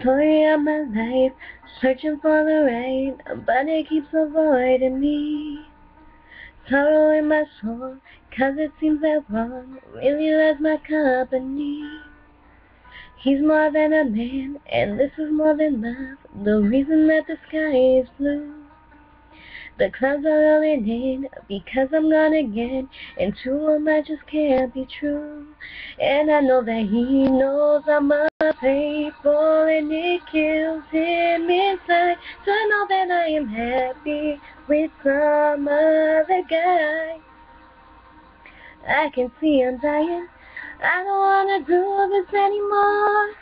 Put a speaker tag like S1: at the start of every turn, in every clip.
S1: Story of my life, searching for the right, but it keeps avoiding me. Sorrow in my soul, 'cause it seems that wrong really loves my company. He's more than a man, and this is more than love, the reason that the sky is blue. The clouds are rolling in, because I'm gone again, and two of my just can't be true. And I know that he knows I'm unfaithful, and it kills him inside. So I know that I am happy with some other guy. I can see I'm dying, I don't wanna do this anymore.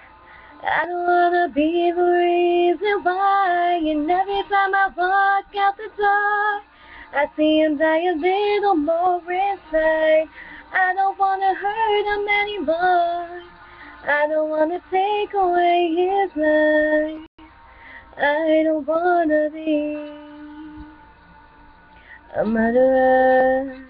S1: I don't wanna be the reason why. And every time I walk out the door, I see him die a little more inside. I don't wanna hurt him anymore. I don't wanna take away his life. I don't wanna be a murderer.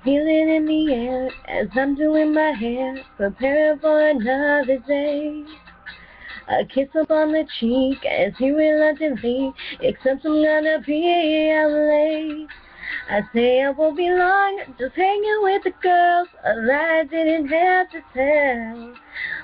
S1: Feel it in the air as I'm doing my hair, preparing for another day. A kiss up on the cheek as he reluctantly accepts I'm gonna be out late. I say I won't be long, just hanging with the girls, a lie I didn't have to tell.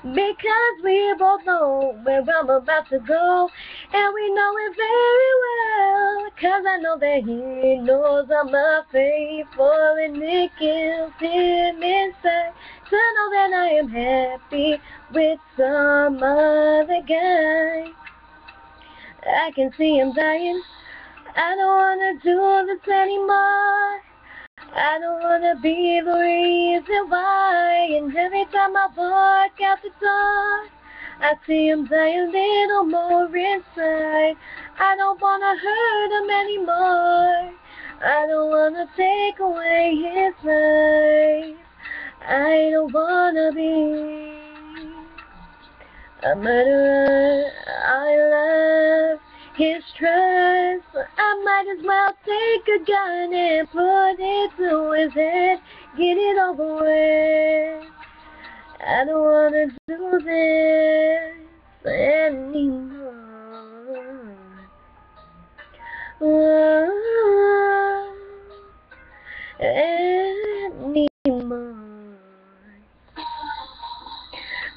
S1: Because we both know where I'm about to go, and we know it very well. 'Cause I know that he knows I'm unfaithful, and it kills him inside. So I know that I am happy with some other guy. I can see him dying, I don't wanna do this anymore. I don't wanna be the reason why. And every time I walk out the door, I see him die a little more inside. I don't wanna hurt him anymore. I don't wanna take away his life. I don't wanna be a murderer. I love his trust. I might as well take a gun and put it to his head. Get it over with. I don't wanna do this anymore. Anymore.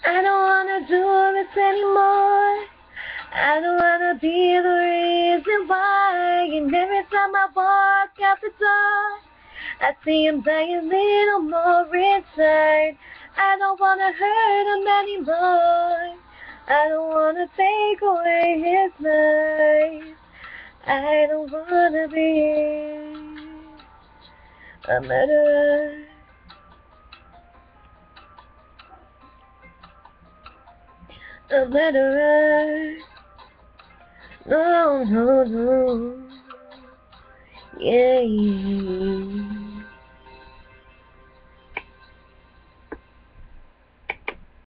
S1: I don't wanna do this anymore. I don't wanna be the reason why. And every time I walk out the door, I see him die a little more inside. I don't wanna hurt him anymore. I don't wanna take away his life. I don't wanna be a murderer. A murderer. No, no, no. Yeah, yeah.